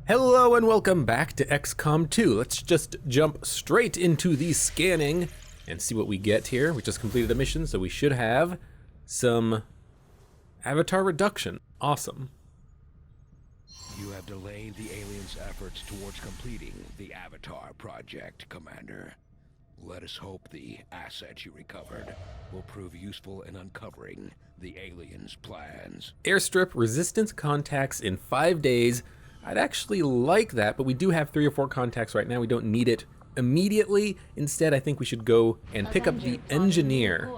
Hello and welcome back to XCOM 2. Let's just jump straight into the scanning and see what we get here. We just completed a mission, so we should have some avatar reduction. Awesome. You have delayed the aliens' efforts towards completing the Avatar project, Commander. Let us hope the assets you recovered will prove useful in uncovering the aliens' plans. Airstrip resistance contacts in 5 days. I'd actually like that, but we do have 3 or 4 contacts right now. We don't need it immediately. Instead, I think we should go and pick up the engineer.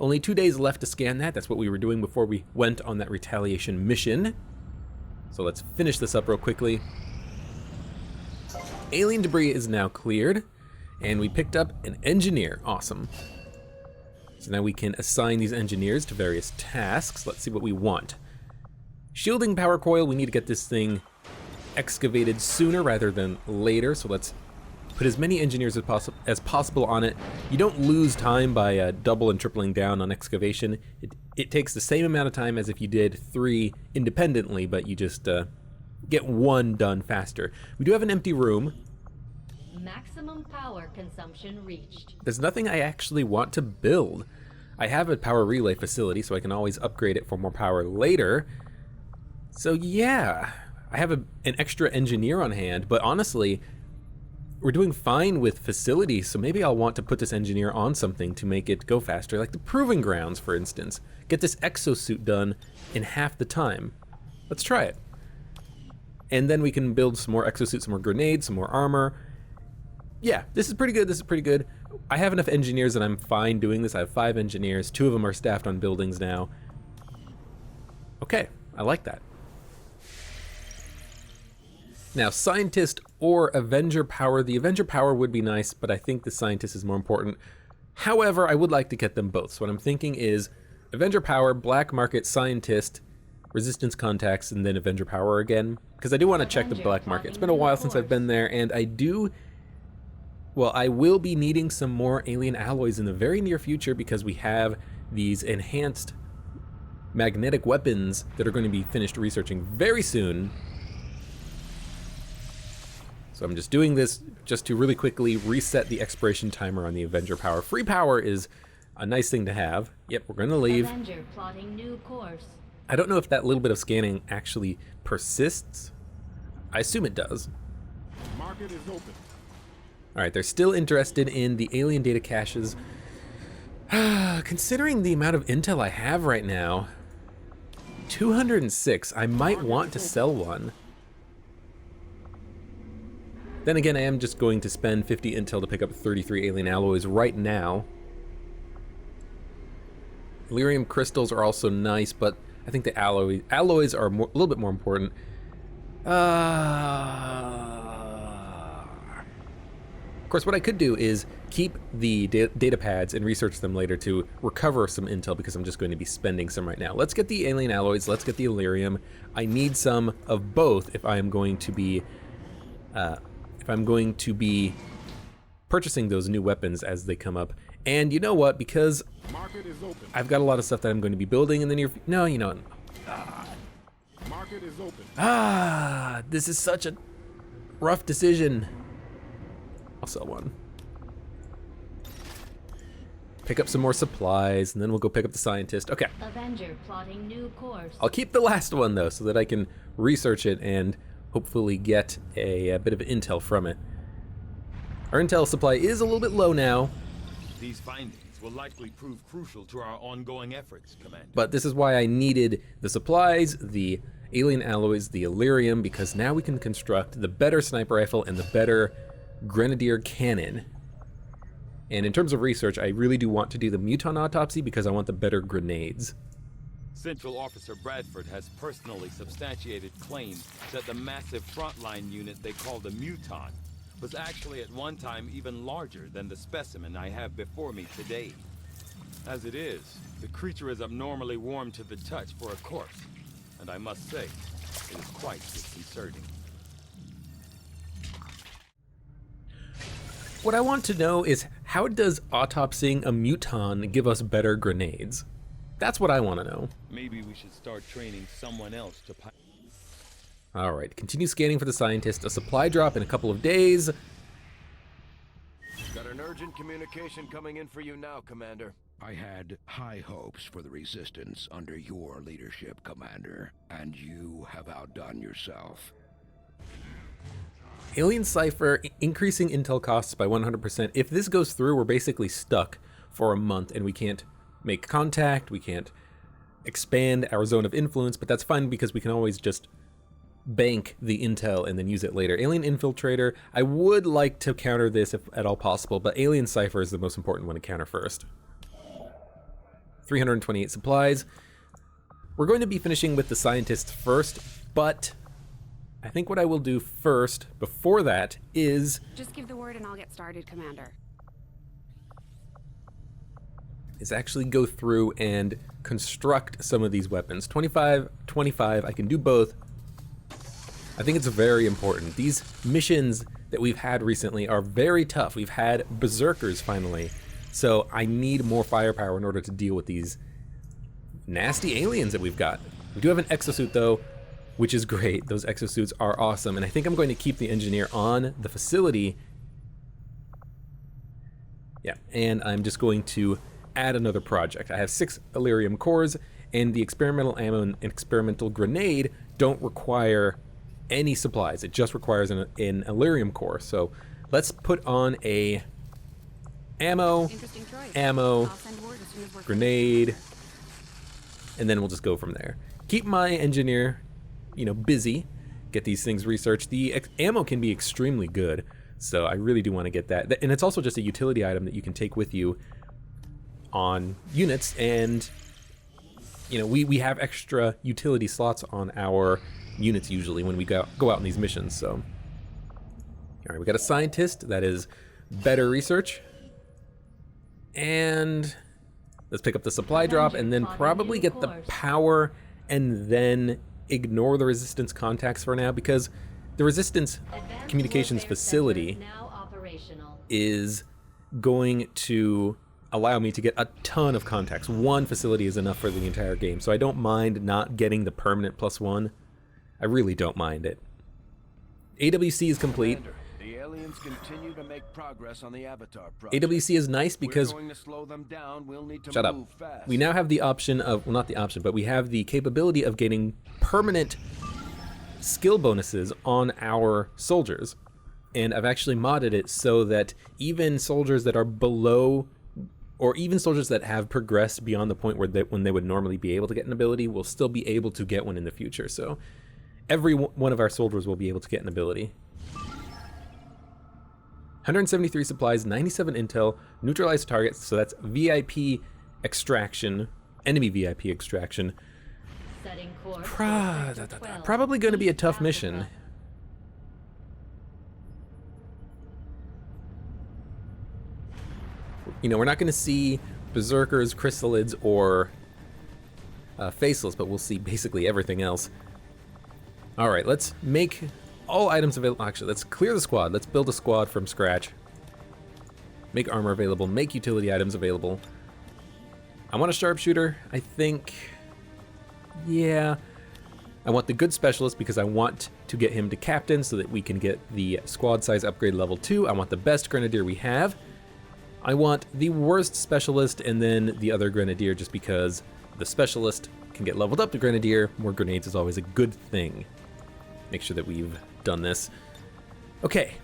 Only 2 days left to scan that. That's what we were doing before we went on that retaliation mission. So let's finish this up real quickly. Alien debris is now cleared, and we picked up an engineer. Awesome. So now we can assign these engineers to various tasks. Let's see what we want. Shielding power coil, we need to get this thing excavated sooner rather than later, so let's put as many engineers as possible on it. You don't lose time by double and tripling down on excavation. It takes the same amount of time as if you did 3 independently, but you just get 1 done faster. We do have an empty room. Maximum power consumption reached. There's nothing I actually want to build. I have a power relay facility, so I can always upgrade it for more power later. So yeah, I have an extra engineer on hand, but honestly, we're doing fine with facilities, so maybe I'll want to put this engineer on something to make it go faster, like the Proving Grounds, for instance. Get this exosuit done in half the time. Let's try it. And then we can build some more exosuits, some more grenades, some more armor. Yeah, this is pretty good, this is pretty good. I have enough engineers that I'm fine doing this. I have 5 engineers, 2 of them are staffed on buildings now. Okay, I like that. Now, Scientist or Avenger Power. The Avenger Power would be nice, but I think the Scientist is more important. However, I would like to get them both. So what I'm thinking is Avenger Power, Black Market, Scientist, Resistance Contacts, and then Avenger Power again. Because I do want to check the Black Market. It's been a while since I've been there, and I will be needing some more alien alloys in the very near future because we have these enhanced magnetic weapons that are going to be finished researching very soon. So I'm just doing this just to really quickly reset the expiration timer on the Avenger Power. Free power is a nice thing to have. Yep, we're gonna leave. Avenger plotting new course. I don't know if that little bit of scanning actually persists. I assume it does. Market is open. All right, they're still interested in the alien data caches. Considering the amount of intel I have right now, 206, I might want to sell one. Then again, I am just going to spend 50 intel to pick up 33 alien alloys right now. Lyrium crystals are also nice, but I think the alloys are a little bit more important. Of course, what I could do is keep the data pads and research them later to recover some intel because I'm just going to be spending some right now. Let's get the alien alloys, let's get the Illyrium. I need some of both if I am going to be purchasing those new weapons as they come up. And you know what, because Market is open. I've got a lot of stuff that I'm going to be building in the near future. No, you know. Market is open. This is such a rough decision. I'll sell one. Pick up some more supplies, and then we'll go pick up the Scientist. Okay. Avenger plotting new course. I'll keep the last one, though, so that I can research it and hopefully get a bit of intel from it. Our intel supply is a little bit low now. These findings will likely prove crucial to our ongoing efforts, Commander. But this is why I needed the supplies, the alien alloys, the Illyrium, because now we can construct the better sniper rifle and the better grenadier cannon. And in terms of research, I really do want to do the muton autopsy because I want the better grenades. Central Officer Bradford has personally substantiated claims that the massive frontline unit they call the Muton was actually at one time even larger than the specimen I have before me today. As it is, the creature is abnormally warm to the touch for a corpse, and I must say, it is quite disconcerting. What I want to know is, how does autopsying a muton give us better grenades? That's what I want to know. Maybe we should start training someone else to Alright, continue scanning for the scientist. A supply drop in a couple of days. Got an urgent communication coming in for you now, Commander. I had high hopes for the Resistance under your leadership, Commander, and you have outdone yourself. Alien Cipher increasing intel costs by 100%. If this goes through, we're basically stuck for a month and we can't make contact, we can't expand our zone of influence, but that's fine because we can always just bank the intel and then use it later. Alien Infiltrator, I would like to counter this if at all possible, but Alien Cipher is the most important one to counter first. 328 supplies. We're going to be finishing with the scientists first, but I think what I will do first, before that, is... Just give the word and I'll get started, Commander. is actually go through and construct some of these weapons. 25, 25, I can do both. I think it's very important. These missions that we've had recently are very tough. We've had berserkers finally. So I need more firepower in order to deal with these nasty aliens that we've got. We do have an exosuit though, which is great. Those exosuits are awesome. And I think I'm going to keep the engineer on the facility. Yeah, and I'm just going to add another project. I have 6 Elerium cores, and the experimental ammo and experimental grenade don't require any supplies. It just requires an Elerium core. So let's put on a ammo, grenade, and then we'll just go from there. Keep my engineer, busy, get these things researched. The ammo can be extremely good, so I really do want to get that. And it's also just a utility item that you can take with you on units, and we have extra utility slots on our units usually when we go out on these missions. So, all right, we got a scientist. That is better research. And let's pick up the supply drop and then probably get the power and then ignore the resistance contacts for now, because the resistance communications facility is going to allow me to get a ton of contacts. One facility is enough for the entire game, so I don't mind not getting the permanent +1. I really don't mind it. AWC is complete. Commander, the aliens continue to make progress on the Avatar project. AWC is nice because... We're going to slow them down. We'll need to Shut up. move fast. We now have the option of... Well, not the option, but we have the capability of getting permanent skill bonuses on our soldiers. And I've actually modded it so that even soldiers that are below... or even soldiers that have progressed beyond the point where when they would normally be able to get an ability will still be able to get one in the future. So every one of our soldiers will be able to get an ability. 173 supplies, 97 intel, neutralized targets, so that's VIP extraction, enemy VIP extraction. Probably going to be a tough mission. We're not going to see berserkers, chrysalids, or faceless, but we'll see basically everything else. All right, let's make all items available. Actually, let's clear the squad. Let's build a squad from scratch. Make armor available. Make utility items available. I want a sharpshooter, I think. Yeah. I want the good specialist because I want to get him to captain so that we can get the squad size upgrade level 2. I want the best grenadier we have. I want the worst specialist and then the other grenadier just because the specialist can get leveled up to grenadier. More grenades is always a good thing. Make sure that we've done this. Okay.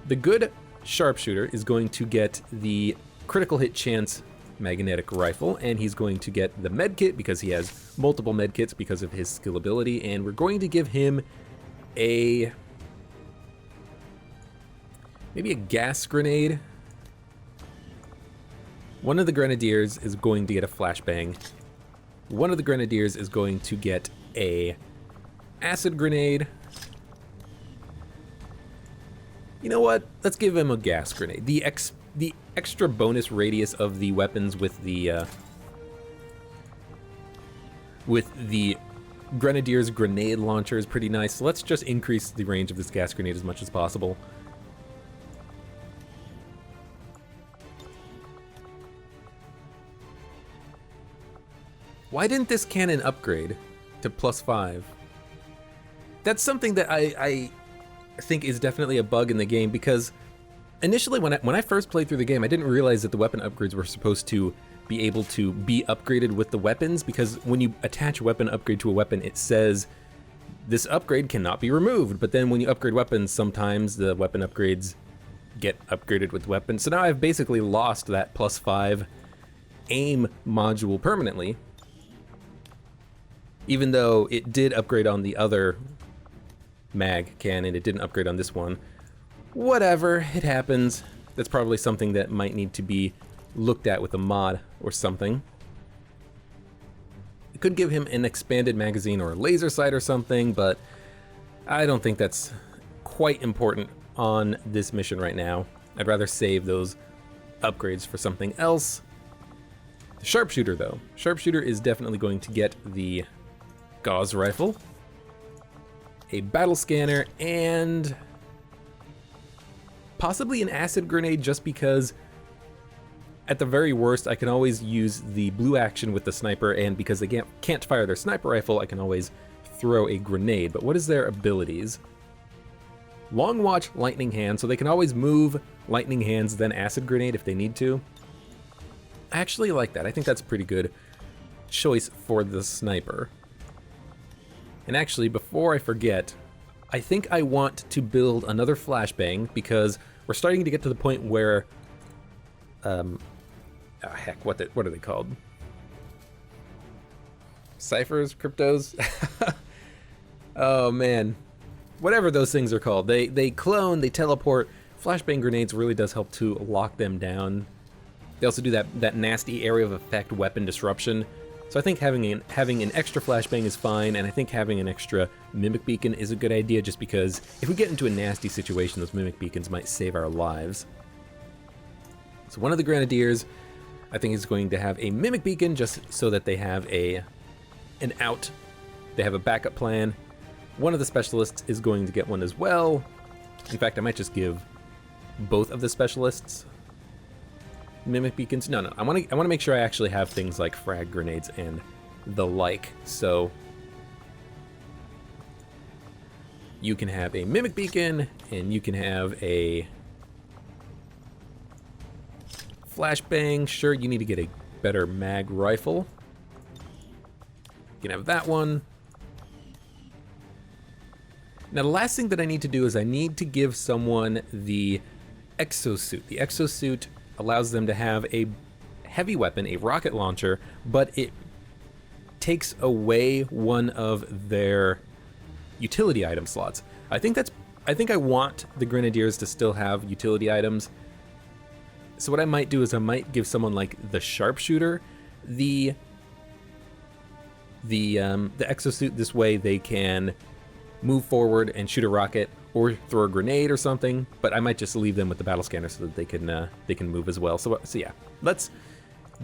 The good sharpshooter is going to get the critical hit chance magnetic rifle, and he's going to get the medkit because he has multiple medkits because of his skill ability, and we're going to give him maybe a gas grenade. One of the grenadiers is going to get a flashbang. One of the grenadiers is going to get a acid grenade. You know what? Let's give him a gas grenade. The extra bonus radius of the weapons with the grenadier's grenade launcher is pretty nice. So let's just increase the range of this gas grenade as much as possible. Why didn't this cannon upgrade to +5. That's something that I think is definitely a bug in the game, because initially when I first played through the game, I didn't realize that the weapon upgrades were supposed to be able to be upgraded with the weapons, because when you attach a weapon upgrade to a weapon, it says this upgrade cannot be removed. But then when you upgrade weapons, sometimes the weapon upgrades get upgraded with weapons. So now I've basically lost that +5 aim module permanently, even though it did upgrade on the other mag cannon. It didn't upgrade on this one. Whatever, it happens. That's probably something that might need to be looked at with a mod or something. It could give him an expanded magazine or a laser sight or something, but I don't think that's quite important on this mission right now. I'd rather save those upgrades for something else. The sharpshooter, though. Sharpshooter is definitely going to get the gauze rifle, a battle scanner, and possibly an acid grenade, just because at the very worst I can always use the blue action with the sniper, and because they can't fire their sniper rifle, I can always throw a grenade. But what is their abilities? Long watch, lightning hand, so they can always move lightning hands then acid grenade if they need to. I actually like that. I think that's a pretty good choice for the sniper. And actually, before I forget, I think I want to build another flashbang, because we're starting to get to the point where heck, what are they called? Ciphers? Cryptos? Oh man. Whatever those things are called. They clone, they teleport. Flashbang grenades really does help to lock them down. They also do that nasty area of effect weapon disruption. So I think having an extra flashbang is fine, and I think having an extra mimic beacon is a good idea, just because if we get into a nasty situation, those mimic beacons might save our lives. So one of the grenadiers, I think, is going to have a mimic beacon, just so that they have an out. They have a backup plan. One of the specialists is going to get one as well. In fact, I might just give both of the specialists mimic beacons. No, I want to make sure I actually have things like frag grenades and the like. So you can have a mimic beacon, and you can have a flashbang. Sure, you need to get a better mag rifle. You can have that one. Now, the last thing that I need to do is I need to give someone the exosuit. The exosuit allows them to have a heavy weapon, a rocket launcher, but it takes away one of their utility item slots. I think I want the grenadiers to still have utility items. So what I might do is I might give someone like the sharpshooter the exosuit. This way they can move forward and shoot a rocket or throw a grenade or something, but I might just leave them with the battle scanner so that they can move as well. So yeah, let's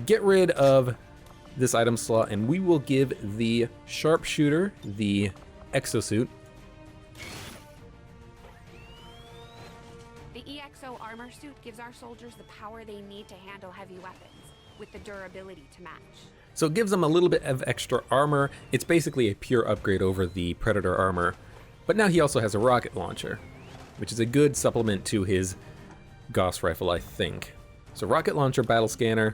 get rid of this item slot, and we will give the sharpshooter the exosuit. The EXO armor suit gives our soldiers the power they need to handle heavy weapons, with the durability to match. So it gives them a little bit of extra armor. It's basically a pure upgrade over the Predator armor. But now he also has a rocket launcher, which is a good supplement to his Gauss rifle, I think. So rocket launcher, battle scanner.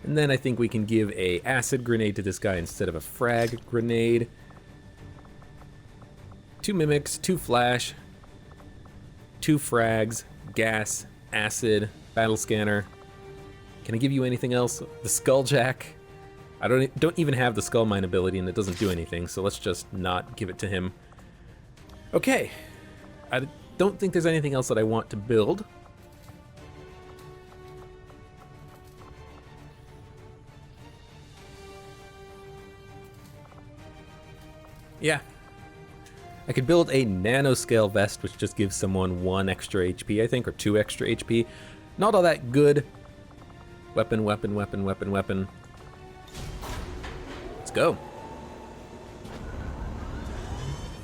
And then I think we can give a acid grenade to this guy instead of a frag grenade. 2 mimics, 2 flash, 2 frags, gas, acid, battle scanner. Can I give you anything else? The skulljack. I don't even have the skull mine ability, and it doesn't do anything, so let's just not give it to him. Okay. I don't think there's anything else that I want to build. Yeah. I could build a nanoscale vest, which just gives someone 1 extra HP, I think, or 2 extra HP. Not all that good. Weapon, weapon, weapon, weapon, weapon. Let's go.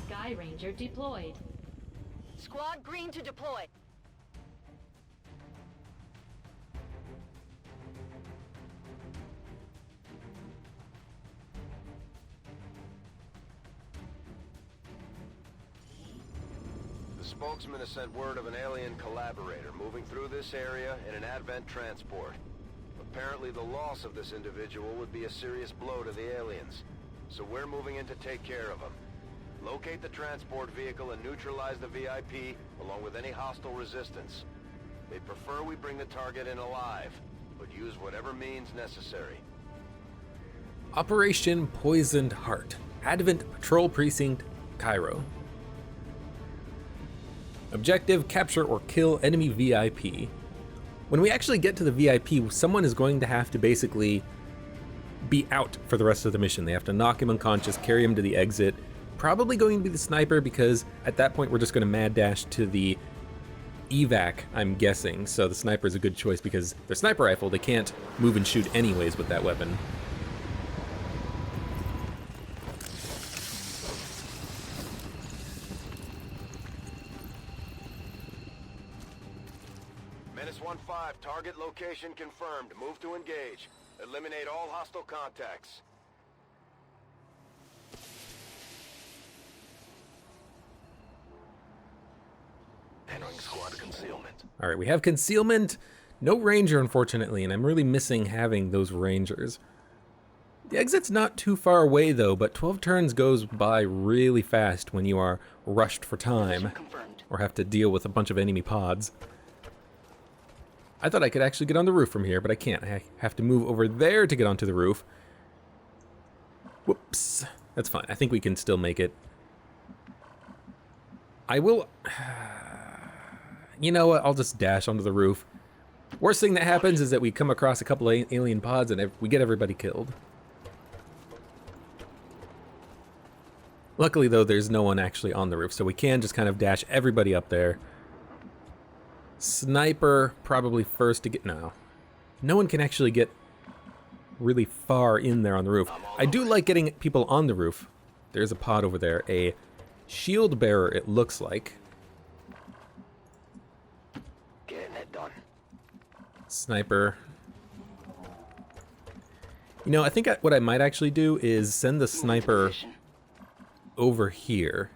Sky Ranger deployed. Squad green to deploy. spokesman has sent word of an alien collaborator moving through this area in an Advent transport. Apparently the loss of this individual would be a serious blow to the aliens. So we're moving in to take care of him. Locate the transport vehicle and neutralize the VIP, along with any hostile resistance. They prefer we bring the target in alive, but use whatever means necessary. Operation Poisoned Heart. Advent Patrol Precinct, Cairo. Objective, capture or kill enemy VIP. When we actually get to the VIP, someone is going to have to basically be out for the rest of the mission. They have to knock him unconscious, carry him to the exit. Probably going to be the sniper, because at that point we're just going to mad dash to the evac, I'm guessing. So the sniper is a good choice because their sniper rifle, they can't move and shoot anyways with that weapon. Menace 1-5, target location confirmed. Move to engage. Eliminate all hostile contacts. Entering squad concealment. All right, we have concealment. No ranger, unfortunately, and I'm really missing having those rangers. The exit's not too far away, though, but 12 turns goes by really fast when you are rushed for time or have to deal with a bunch of enemy pods. I thought I could actually get on the roof from here, but I can't. I have to move over there to get onto the roof. Whoops. That's fine. I think we can still make it. I will... You know what? I'll just dash onto the roof. Worst thing that happens is that we come across a couple of alien pods and we get everybody killed. Luckily, though, there's no one actually on the roof, so we can just kind of dash everybody up there. Sniper probably first to get... No. No one can actually get really far in there on the roof. I do like getting people on the roof. There's a pod over there. A shield bearer, it looks like. Getting it done. Sniper. You know, I think what I might actually do is send the sniper over here.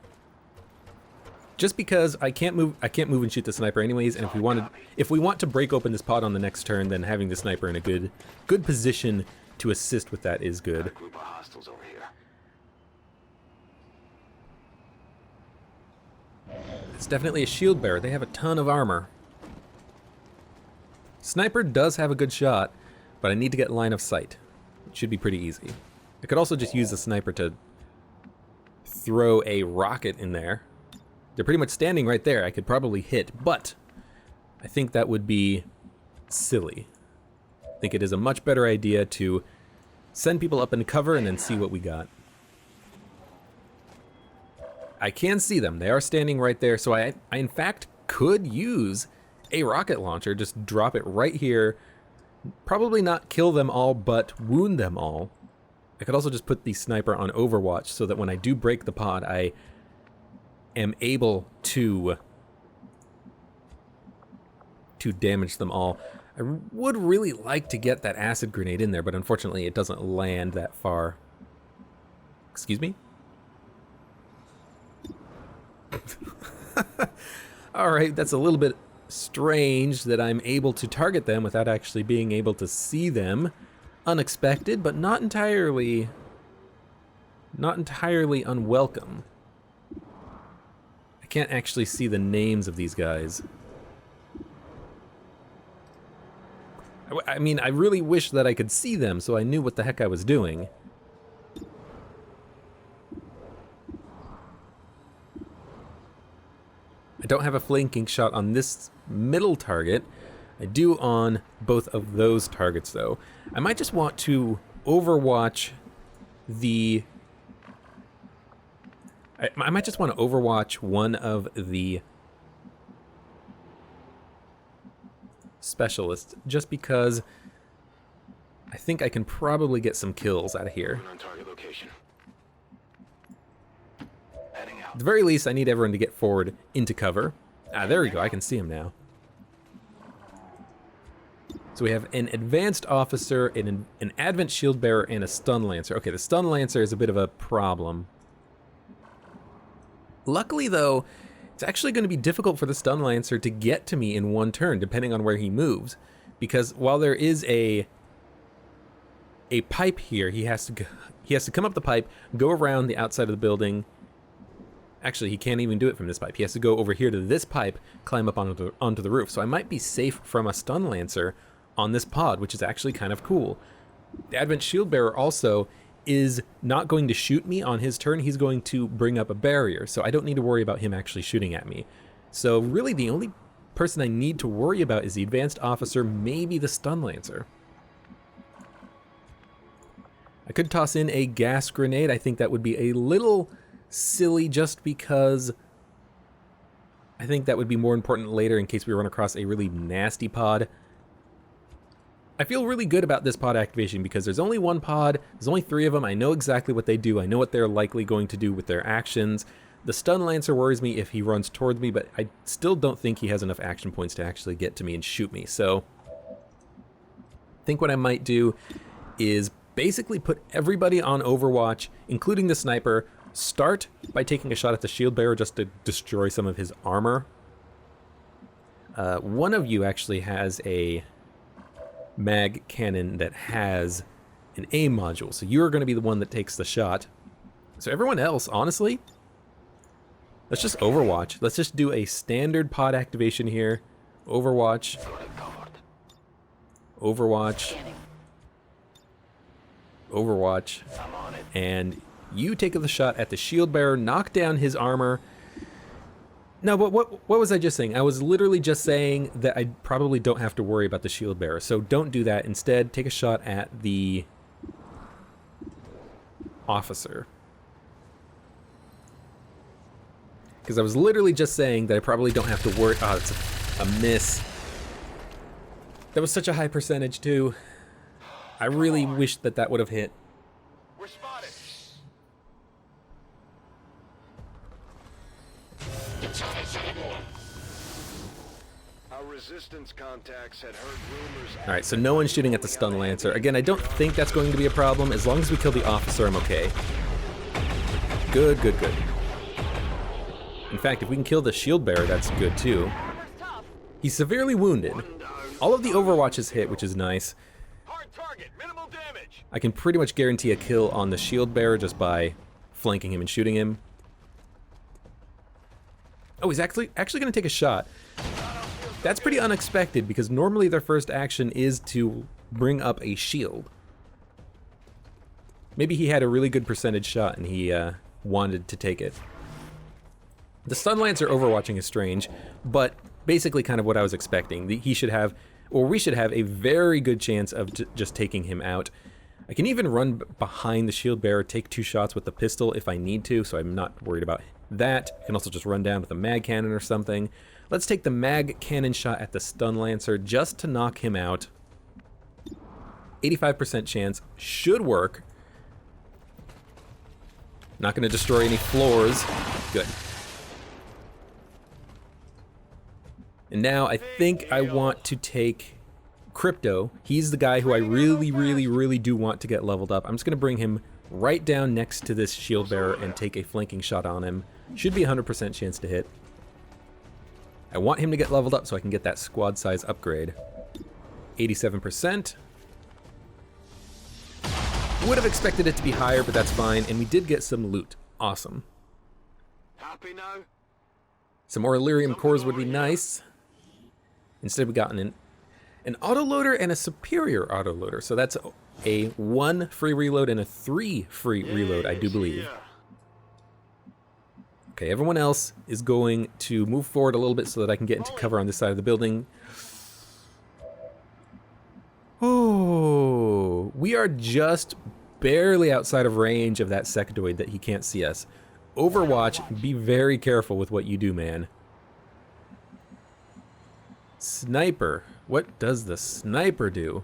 Just because I can't move and shoot the sniper anyways, and if we want to break open this pod on the next turn, then having the sniper in a good position to assist with that is good. Group of hostiles over here. It's definitely a shield bearer. They have a ton of armor. Sniper does have a good shot, but I need to get line of sight. It should be pretty easy. I could also just use the sniper to throw a rocket in there. They're pretty much standing right there. I could probably hit, but I think that would be silly. I think it is a much better idea to send people up in cover and then see what we got. I can see them. They are standing right there, so I in fact could use a rocket launcher, just drop it right here. Probably not kill them all, but wound them all. I could also just put the sniper on Overwatch so that when I do break the pod, I am able to damage them all. I would really like to get that acid grenade in there, but unfortunately it doesn't land that far. Excuse me? Alright, that's a little bit strange that I'm able to target them without actually being able to see them. Unexpected, but not entirely unwelcome. I can't actually see the names of these guys. I mean, I really wish that I could see them so I knew what the heck I was doing. I don't have a flanking shot on this middle target. I do on both of those targets, though. I might just want to overwatch the... I might just want to overwatch one of the specialists, just because I think I can probably get some kills out of here. On target location. Heading out. At the very least, I need everyone to get forward into cover. Ah, there we go. I can see him now. So we have an advanced officer, an advent shield bearer, and a stun lancer. Okay, the stun lancer is a bit of a problem. Luckily, though, it's It's actually going to be difficult for the Stun Lancer to get to me in one turn, depending on where he moves. Because while there is a pipe here, he has to come up the pipe, go around the outside of the building. Actually, he can't even do it from this pipe. He has to go over here to this pipe, climb up onto the roof. So I might be safe from a Stun Lancer on this pod, which is actually kind of cool. The Advent Shield Bearer also is not going to shoot me on his turn. He's going to bring up a barrier, so I don't need to worry about him actually shooting at me. So really the only person I need to worry about is the Advanced Officer, maybe the Stun Lancer. I could toss in a gas grenade. I think that would be a little silly just because I think that would be more important later in case we run across a really nasty pod. I feel really good about this pod activation because there's only one pod, there's only 3 of them, I know exactly what they do, I know what they're likely going to do with their actions. The Stun Lancer worries me if he runs towards me, but I still don't think he has enough action points to actually get to me and shoot me. So I think what I might do is basically put everybody on Overwatch, including the sniper, start by taking a shot at the Shield Bearer just to destroy some of his armor. One of you actually has a mag cannon that has an aim module, so you're going to be the one that takes the shot. So everyone else, honestly, let's just Overwatch. Let's just do a standard pod activation here. Overwatch. Overwatch. Overwatch. And you take the shot at the Shield Bearer, knock down his armor. No, but what was I just saying? I was literally just saying that I probably don't have to worry about the Shield Bearer, so don't do that. Instead, take a shot at the officer. Because I was literally just saying that I probably don't have to worry. Oh, it's a miss. That was such a high percentage, too. I really wish that that would have hit. We're spotted. Our resistance contacts had heard rumors. Alright, so no one's shooting at the Stun Lancer. Again, I don't think that's going to be a problem. As long as we kill the officer, I'm okay. Good, good, good. In fact, if we can kill the Shield Bearer, that's good too. He's severely wounded. All of the Overwatches hit, which is nice. Hard target, minimal damage. I can pretty much guarantee a kill on the Shield Bearer just by flanking him and shooting him. Oh, he's actually going to take a shot. That's pretty unexpected because normally their first action is to bring up a shield. Maybe he had a really good percentage shot and he wanted to take it. The Stun Lancer overwatching is strange, but basically kind of what I was expecting. He should have, or we should have, a very good chance of just taking him out. I can even run behind the Shield Bearer, take 2 shots with the pistol if I need to, so I'm not worried about that. I can also just run down with a mag cannon or something. Let's take the mag cannon shot at the Stun Lancer just to knock him out. 85% chance, should work. Not going to destroy any floors. Good. And now I think I want to take Crypto. He's the guy who I really do want to get leveled up. I'm just going to bring him right down next to this Shield Bearer and take a flanking shot on him. Should be a 100% chance to hit. I want him to get leveled up so I can get that squad size upgrade. 87%. Would have expected it to be higher, but that's fine. And we did get some loot. Awesome. Happy now? Some more Illyrium cores would be nice. Instead, we got an autoloader and a superior autoloader. So that's a 1 free reload and a 3 free reload, I do believe. Okay, everyone else is going to move forward a little bit so that I can get into cover on this side of the building. Oh, we are just barely outside of range of that sectoid that he can't see us. Overwatch, be very careful with what you do, man. Sniper. What does the sniper do?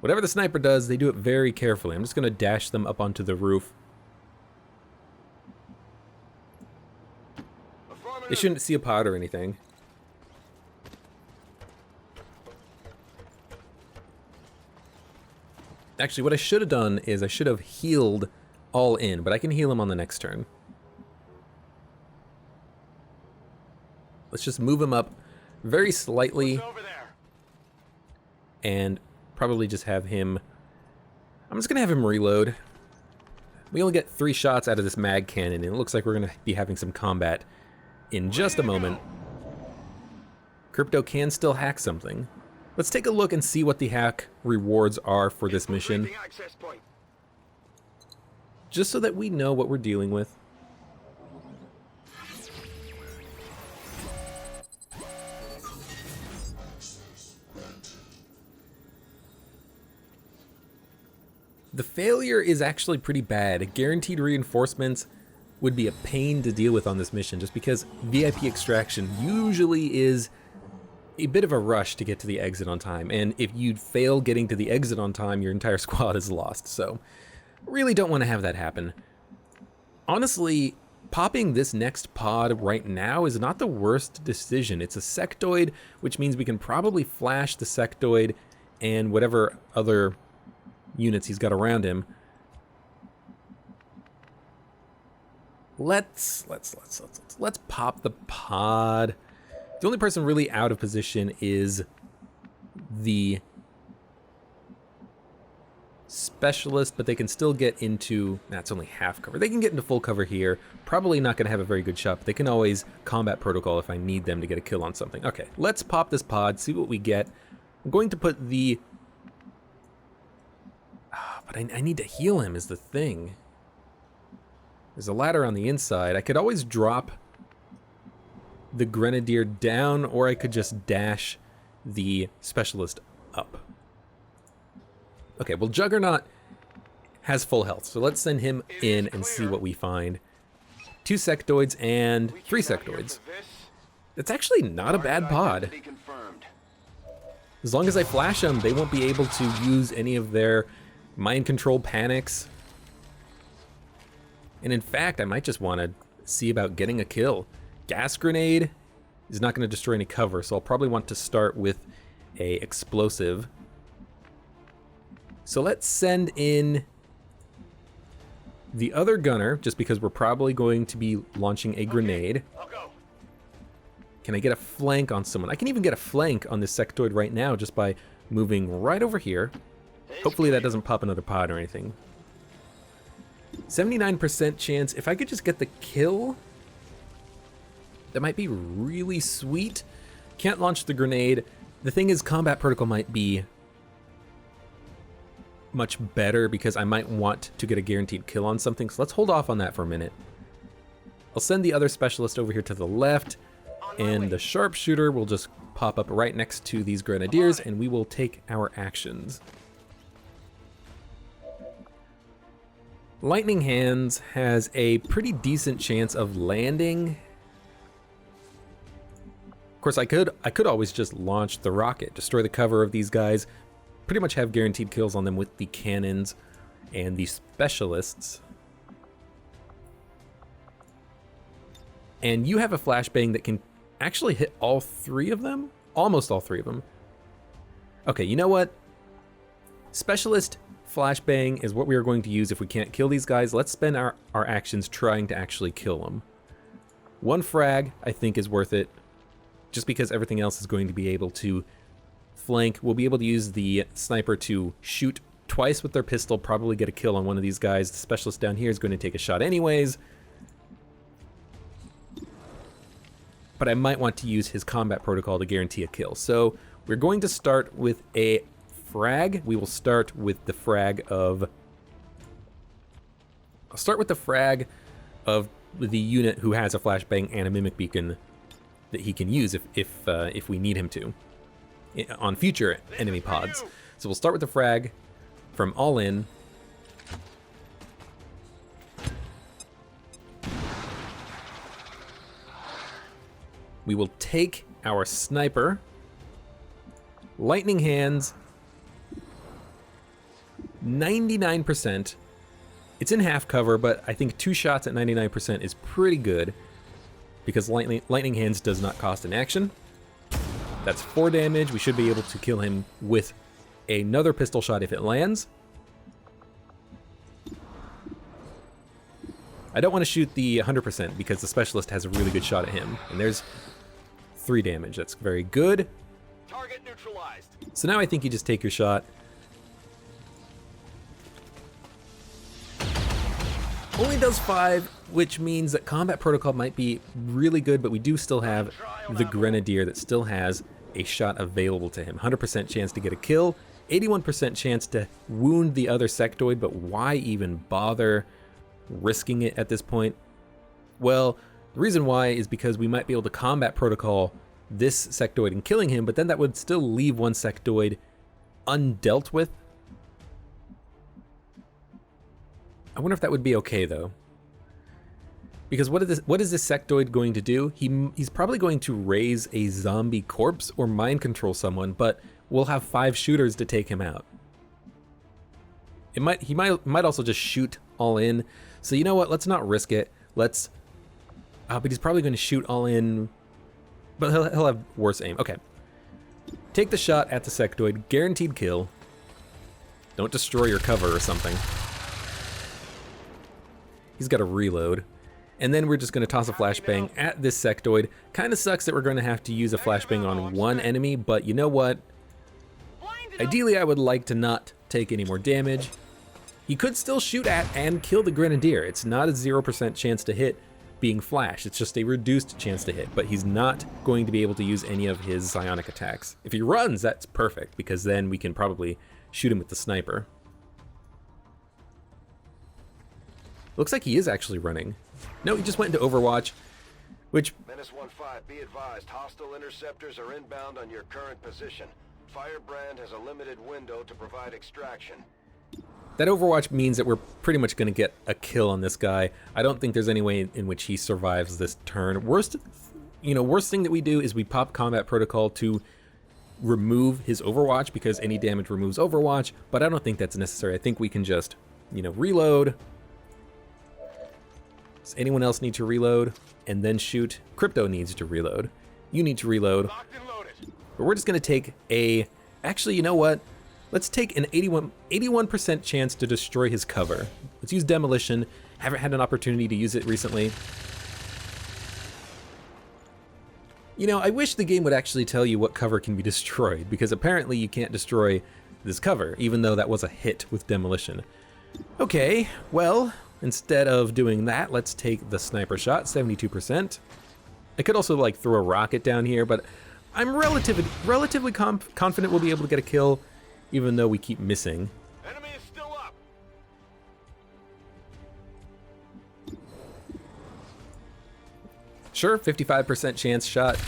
Whatever the sniper does, they do it very carefully. I'm just going to dash them up onto the roof. They shouldn't see a pod or anything. Actually, what I should have done is I should have healed all in, but I can heal him on the next turn. Let's just move him up very slightly. And probably just have him... I'm just going to have him reload. We only get 3 shots out of this mag cannon, and it looks like we're going to be having some combat in just a moment. Crypto can still hack something. Let's take a look and see what the hack rewards are for this mission, just so that we know what we're dealing with. The failure is actually pretty bad. Guaranteed reinforcements would be a pain to deal with on this mission, just because VIP extraction usually is a bit of a rush to get to the exit on time, and if you fail getting to the exit on time, your entire squad is lost, so really don't want to have that happen. Honestly, popping this next pod right now is not the worst decision. It's a sectoid, which means we can probably flash the sectoid and whatever other units he's got around him. Let's pop the pod. The only person really out of position is the specialist, but they can still get into, that's only half cover. They can get into full cover here. Probably not going to have a very good shot, but they can always combat protocol if I need them to get a kill on something. Okay, let's pop this pod, see what we get. I'm going to put the... but I need to heal him is the thing. There's a ladder on the inside. I could always drop the grenadier down, or I could just dash the specialist up. Okay, well, Juggernaut has full health, so let's send him in and see what we find. 2 sectoids and 3 sectoids. That's actually not a bad pod. As long as I flash them, they won't be able to use any of their mind control panics. And in fact, I might just want to see about getting a kill. Gas grenade is not going to destroy any cover, so I'll probably want to start with a explosive. So let's send in the other gunner, just because we're probably going to be launching a grenade. Can I get a flank on someone? I can even get a flank on this sectoid right now just by moving right over here. Hopefully that doesn't pop another pod or anything. 79% chance. If I could just get the kill, that might be really sweet. Can't launch the grenade. The thing is, combat protocol might be much better because I might want to get a guaranteed kill on something. So let's hold off on that for a minute. I'll send the other specialist over here to the left, and the sharpshooter will just pop up right next to these grenadiers, and we will take our actions. Lightning Hands has a pretty decent chance of landing. Of course, I could always just launch the rocket, destroy the cover of these guys, pretty much have guaranteed kills on them with the cannons and the specialists. And you have a flashbang that can actually hit all 3 of them? Almost all 3 of them. Okay, you know what? Specialist flashbang is what we are going to use if we can't kill these guys. Let's spend our actions trying to actually kill them. 1 frag, I think, is worth it. Just because everything else is going to be able to flank. We'll be able to use the sniper to shoot twice with their pistol, probably get a kill on one of these guys. The specialist down here is going to take a shot anyways. But I might want to use his combat protocol to guarantee a kill. So we're going to start with a frag. We will start with the frag of... I'll start with the frag of the unit who has a flashbang and a mimic beacon that he can use if we need him to on future enemy pods. So we'll start with the frag from all in. We will take our sniper, Lightning Hands, 99%. It's in half cover, but I think 2 shots at 99% is pretty good because Lightning Hands does not cost an action. That's 4 damage. We should be able to kill him with another pistol shot if it lands. I don't want to shoot the 100% because the specialist has a really good shot at him. And there's 3 damage. That's very good. Target neutralized. So now I think you just take your shot. Only does 5, which means that combat protocol might be really good, but we do still have the Grenadier that still has a shot available to him. 100% chance to get a kill, 81% chance to wound the other sectoid, but why even bother risking it at this point? Well, the reason why is because we might be able to combat protocol this sectoid and killing him, but then that would still leave one sectoid undealt with. I wonder if that would be okay though. Because what is this sectoid going to do? He's probably going to raise a zombie corpse or mind control someone, but we'll have 5 shooters to take him out. He might also just shoot all in. So you know what? Let's not risk it. Let's. But he's probably going to shoot all in. But he'll have worse aim. Okay. Take the shot at the sectoid. Guaranteed kill. Don't destroy your cover or something. He's got to reload. And then we're just going to toss a flashbang at this sectoid. Kind of sucks that we're going to have to use a flashbang on one enemy, but you know what? Ideally, I would like to not take any more damage. He could still shoot at and kill the Grenadier. It's not a 0% chance to hit being flashed. It's just a reduced chance to hit, but he's not going to be able to use any of his psionic attacks. If he runs, that's perfect, because then we can probably shoot him with the sniper. Looks like he is actually running. No, he just went into Overwatch, which... Menace 1-5, be advised, hostile interceptors are inbound on your current position. Firebrand has a limited window to provide extraction. That Overwatch means that we're pretty much going to get a kill on this guy. I don't think there's any way in which he survives this turn. Worst thing that we do is we pop combat protocol to remove his Overwatch, because any damage removes Overwatch, but I don't think that's necessary. I think we can just, reload. Does anyone else need to reload and then shoot? Crypto needs to reload. You need to reload. But we're just going to take a... Actually, you know what? Let's take an 81% chance to destroy his cover. Let's use Demolition. Haven't had an opportunity to use it recently. I wish the game would actually tell you what cover can be destroyed, because apparently you can't destroy this cover, even though that was a hit with Demolition. Okay, well... Instead of doing that, let's take the sniper shot, 72%. I could also throw a rocket down here, but I'm relatively confident we'll be able to get a kill, even though we keep missing. Enemy is still up. Sure, 55% chance shot.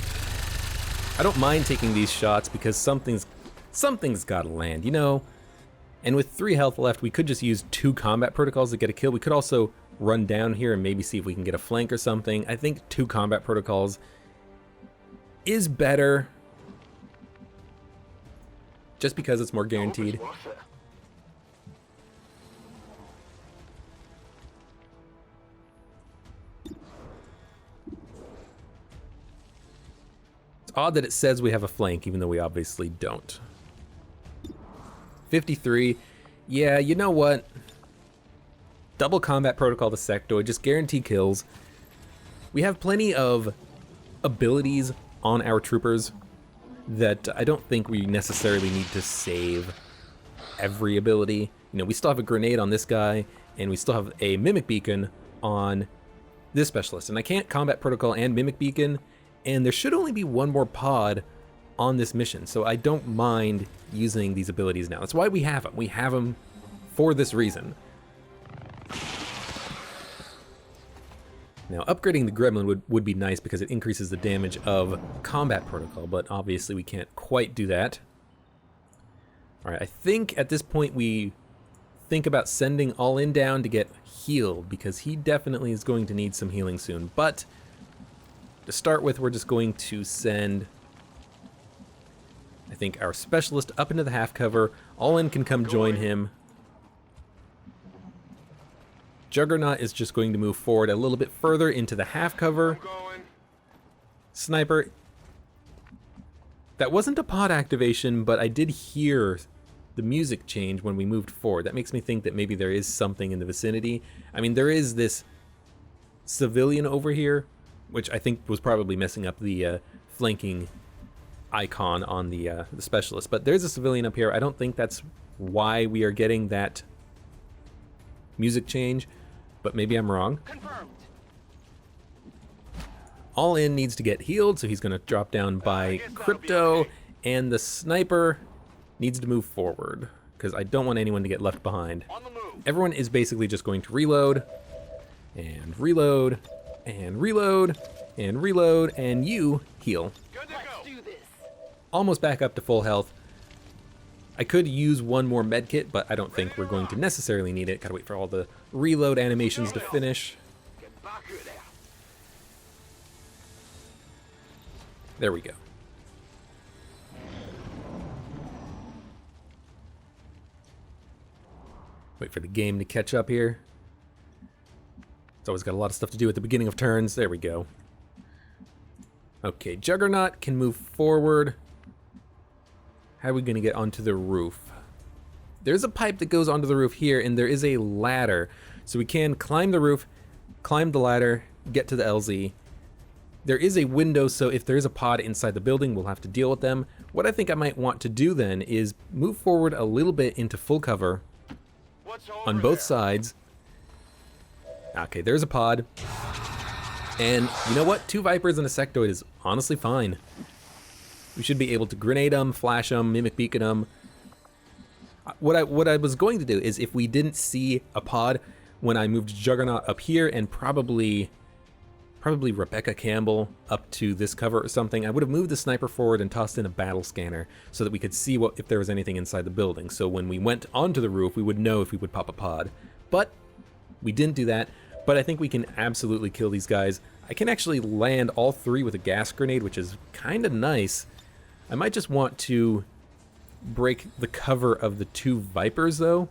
I don't mind taking these shots because something's gotta land, And with 3 health left, we could just use 2 combat protocols to get a kill. We could also run down here and maybe see if we can get a flank or something. I think 2 combat protocols is better, just because it's more guaranteed. It's odd that it says we have a flank, even though we obviously don't. 53. Yeah, you know what? Double combat protocol to sectoid, just guarantee kills. We have plenty of abilities on our troopers that I don't think we necessarily need to save every ability. We still have a grenade on this guy, and we still have a mimic beacon on this specialist. And I can't combat protocol and mimic beacon, and there should only be 1 more pod on this mission, so I don't mind using these abilities now. That's why we have them. We have them for this reason. Now, upgrading the Gremlin would be nice because it increases the damage of combat protocol, but obviously we can't quite do that. Alright, I think at this point we think about sending All In down to get healed, because he definitely is going to need some healing soon. But to start with, we're just going to send... I think our specialist up into the half cover. All In can come join him. Juggernaut is just going to move forward a little bit further into the half cover. Sniper. That wasn't a pod activation, but I did hear the music change when we moved forward. That makes me think that maybe there is something in the vicinity. I mean, there is this civilian over here, which I think was probably messing up the flanking icon on the specialist. But there's a civilian up here. I don't think that's why we are getting that music change, but maybe I'm wrong. Confirmed. All In needs to get healed, so he's going to drop down by Crypto, and the sniper needs to move forward, because I don't want anyone to get left behind. On the move. Everyone is basically just going to reload, and reload, and reload, and reload, and you heal. Good to Let's go. do this. Almost back up to full health. I could use one more med kit, but I don't think we're going to necessarily need it. Gotta wait for all the reload animations to finish. Get back here there. There we go. Wait for the game to catch up here. It's always got a lot of stuff to do at the beginning of turns. There we go. Okay, Juggernaut can move forward. How are we going to get onto the roof? There's a pipe that goes onto the roof here, and there is a ladder. So we can climb the roof, climb the ladder, get to the LZ. There is a window, so if there is a pod inside the building, we'll have to deal with them. What I think I might want to do then is move forward a little bit into full cover What's over on both there? sides. Okay, there's a pod. And you know what? 2 Vipers and a Sectoid is honestly fine. We should be able to grenade them, flash them, mimic beacon them. What I was going to do is, if we didn't see a pod when I moved Juggernaut up here, and probably Rebecca Campbell up to this cover or something, I would have moved the sniper forward and tossed in a battle scanner so that we could see if there was anything inside the building. So when we went onto the roof, we would know if we would pop a pod. But we didn't do that. But I think we can absolutely kill these guys. I can actually land all 3 with a gas grenade, which is kind of nice. I might just want to break the cover of the 2 Vipers, though.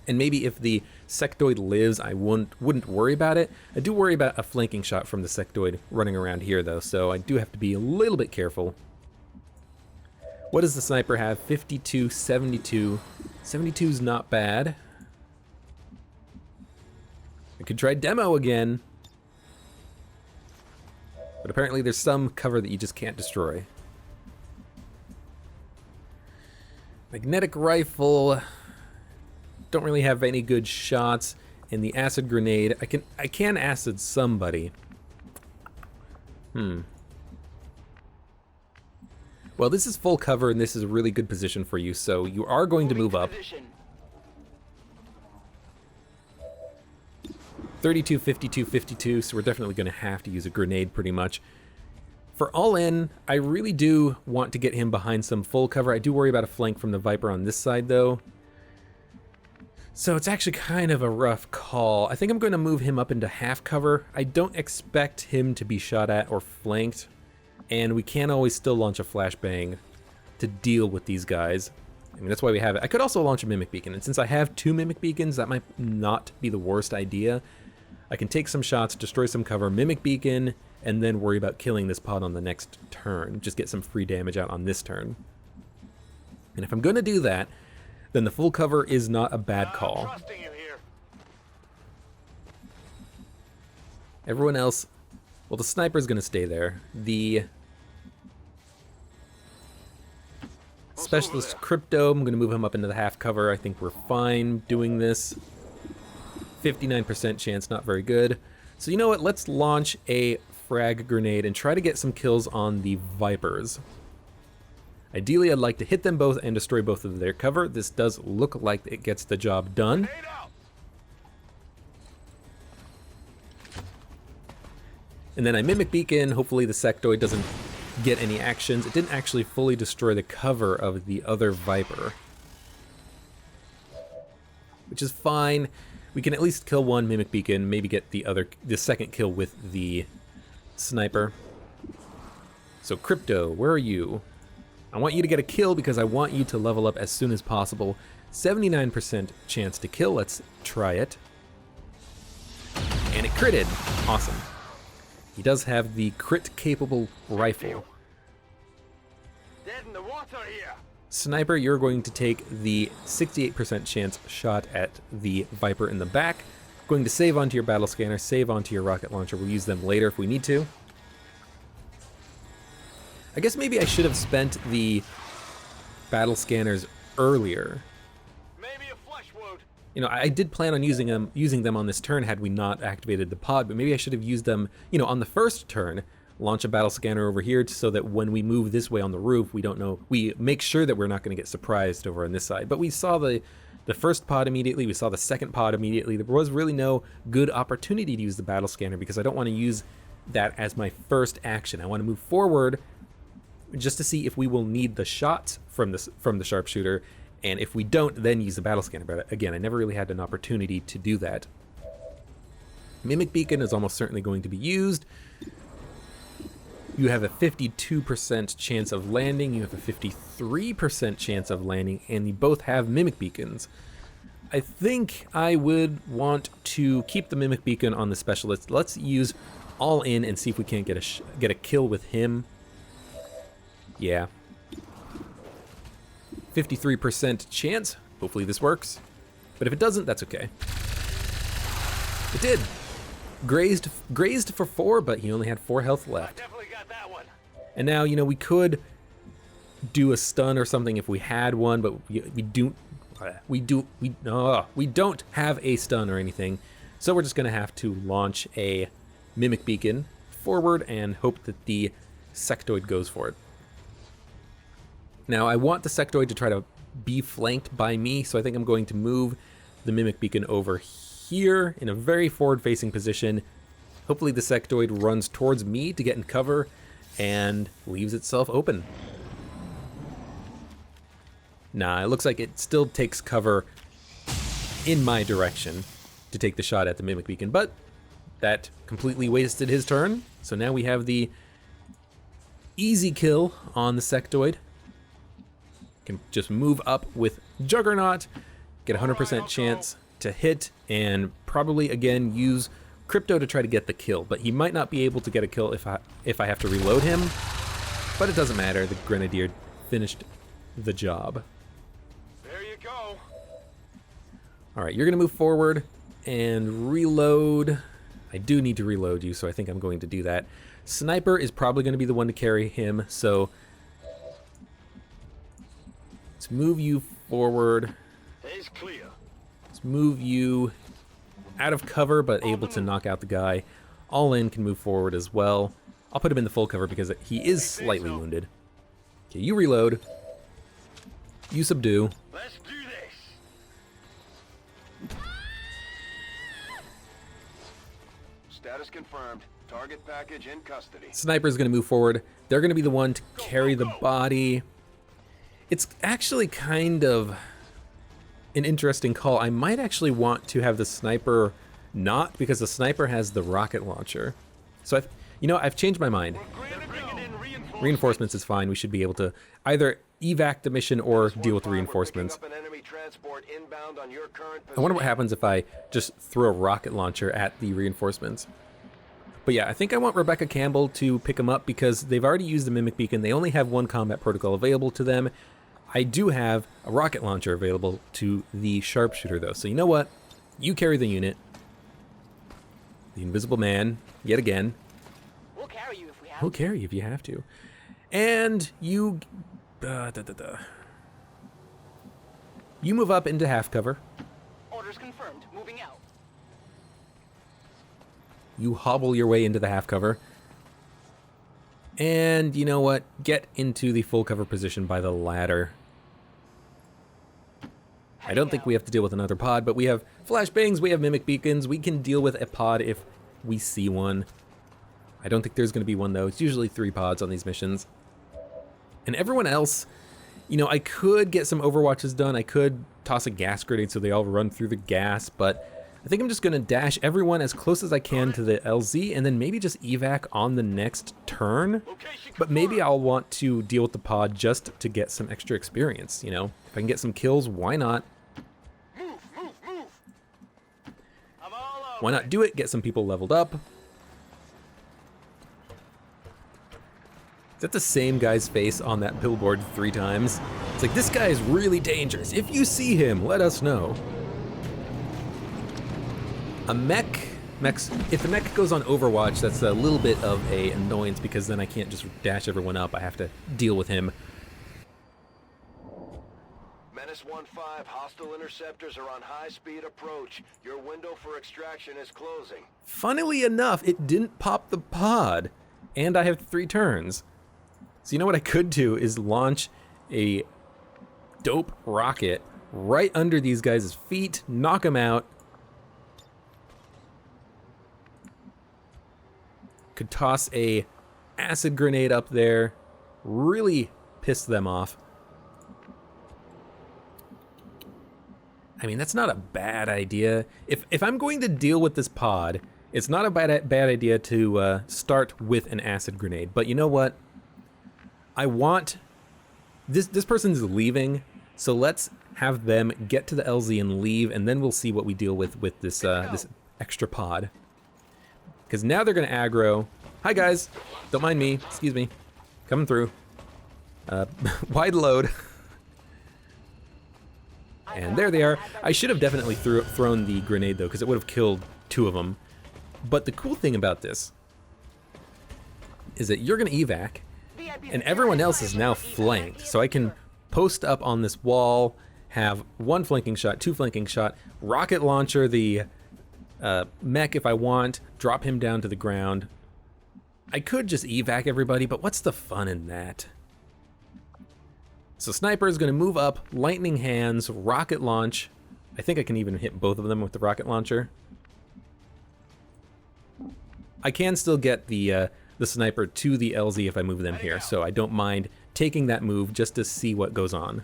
And maybe if the Sectoid lives, I wouldn't worry about it. I do worry about a flanking shot from the Sectoid running around here, though, so I do have to be a little bit careful. What does the sniper have? 52, 72. 72 is not bad. I could try demo again. But apparently there's some cover that you just can't destroy. Magnetic rifle. Don't really have any good shots. And the acid grenade. I can acid somebody. Well, this is full cover, and this is a really good position for you, so you are going to move up. Position. 32, 52, 52, so we're definitely going to have to use a grenade pretty much. For All In, I really do want to get him behind some full cover. I do worry about a flank from the Viper on this side, though. So it's actually kind of a rough call. I think I'm going to move him up into half cover. I don't expect him to be shot at or flanked, and we can always still launch a flashbang to deal with these guys. I mean, that's why we have it. I could also launch a Mimic Beacon, and since I have 2 Mimic Beacons, that might not be the worst idea. I can take some shots, destroy some cover, Mimic Beacon, and then worry about killing this pod on the next turn. Just get some free damage out on this turn. And if I'm going to do that, then the full cover is not a bad call. Trusting you here. Everyone else, well, the sniper's going to stay there. The Specialist Crypto, I'm going to move him up into the half cover. I think we're fine doing this. 59% chance, not very good. So you know what, let's launch a frag grenade and try to get some kills on the Vipers. Ideally, I'd like to hit them both and destroy both of their cover. This does look like it gets the job done. Grenade out. And then I Mimic Beacon. Hopefully the Sectoid doesn't get any actions. It didn't actually fully destroy the cover of the other Viper, which is fine. We can at least kill one Mimic Beacon, maybe get the second kill with the sniper. So Crypto, where are you? I want you to get a kill because I want you to level up as soon as possible. 79% chance to kill. Let's try it. And it critted. Awesome. He does have the crit-capable rifle. Dead in the water here. Sniper, you're going to take the 68% chance shot at the Viper in the back. Going to save onto your battle scanner, save onto your rocket launcher. We'll use them later if we need to. I guess maybe I should have spent the battle scanners earlier. Maybe a flesh wound. You know, I did plan on using them on this turn had we not activated the pod, but maybe I should have used them, you know, on the first turn. Launch a battle scanner over here so that when we move this way on the roof, we make sure that we're not going to get surprised over on this side. But we saw the first pod immediately, we saw the second pod immediately. There was really no good opportunity to use the battle scanner because I don't want to use that as my first action. I want to move forward just to see if we will need the shots from the sharpshooter, and if we don't, then use the battle scanner. But again, I never really had an opportunity to do that. Mimic Beacon is almost certainly going to be used. You have a 52% chance of landing, you have a 53% chance of landing, and you both have Mimic Beacons. I think I would want to keep the Mimic Beacon on the Specialist. Let's use all in and see if we can't get a kill with him. Yeah. 53% chance. Hopefully this works. But if it doesn't, that's okay. It did. Grazed for 4, but he only had 4 health left. Definitely got that one. And now, you know, we could do a stun or something if we had one, but we don't have a stun or anything. So we're just going to have to launch a Mimic Beacon forward and hope that the sectoid goes for it. Now, I want the sectoid to try to be flanked by me, so I think I'm going to move the Mimic Beacon over here in a very forward-facing position. Hopefully the sectoid runs towards me to get in cover and leaves itself open. Nah, it looks like it still takes cover in my direction to take the shot at the Mimic Beacon, but that completely wasted his turn. So now we have the easy kill on the sectoid. Can just move up with Juggernaut, get a 100% chance to hit, and probably again use Crypto to try to get the kill. But he might not be able to get a kill if I have to reload him. But it doesn't matter. The Grenadier finished the job. There you go. All right, you're gonna move forward and reload. I do need to reload you, so I think I'm going to do that. Sniper is probably going to be the one to carry him, so let's move you forward. It's clear. Let's move you out of cover, but able to knock out the guy. All in can move forward as well. I'll put him in the full cover because he is slightly wounded. Okay, you reload. You subdue. Let's do this. Status confirmed. Target package in custody. Sniper's going to move forward. They're going to be the one to carry the body. It's actually kind of an interesting call. I might actually want to have the sniper not, because the sniper has the rocket launcher. So I've changed my mind. Reinforcements is fine. We should be able to either evac the mission or deal with the reinforcements. I wonder what happens if I just throw a rocket launcher at the reinforcements. But yeah, I think I want Rebecca Campbell to pick them up because they've already used the Mimic Beacon. They only have one combat protocol available to them. I do have a rocket launcher available to the sharpshooter though. So you know what? You carry the unit. The Invisible Man, yet again. We'll carry you if we have He'll carry you if you have to. And you... You move up into half cover. Orders confirmed. Moving out. You hobble your way into the half cover. And you know what? Get into the full cover position by the ladder. I don't think we have to deal with another pod, but we have flashbangs, we have Mimic Beacons. We can deal with a pod if we see one. I don't think there's going to be one though. It's usually 3 pods on these missions. And everyone else, you know, I could get some overwatches done. I could toss a gas grenade so they all run through the gas, but I think I'm just going to dash everyone as close as I can to the LZ and then maybe just evac on the next turn. But maybe I'll want to deal with the pod just to get some extra experience, you know? If I can get some kills, why not? Why not do it? Get some people leveled up. Is that the same guy's face on that billboard 3 times? It's like, this guy is really dangerous. If you see him, let us know. A mech Mechs, if the mech goes on Overwatch, that's a little bit of a annoyance because then I can't just dash everyone up. I have to deal with him. Menace 1-5, hostile interceptors are on high-speed approach. Your window for extraction is closing. Funnily enough, it didn't pop the pod, and I have 3 turns. So you know what I could do is launch a dope rocket right under these guys' feet, knock them out. Could toss a acid grenade up there, really piss them off. I mean, that's not a bad idea. If I'm going to deal with this pod, it's not a bad idea to start with an acid grenade. But you know what? I want... This person's leaving, so let's have them get to the LZ and leave, and then we'll see what we deal with this this extra pod. Because now they're going to aggro. Hi, guys. Don't mind me. Excuse me. Coming through. Wide load. And there they are. I should have definitely thrown the grenade, though, because it would have killed 2 of them. But the cool thing about this is that you're going to evac, and everyone else is now flanked. So I can post up on this wall, have 1 flanking shot, 2 flanking shot, rocket launcher the mech if I want, drop him down to the ground. I could just evac everybody, but what's the fun in that? So Sniper is going to move up, lightning hands, rocket launch. I think I can even hit both of them with the rocket launcher. I can still get the Sniper to the LZ if I move them here, so I don't mind taking that move just to see what goes on.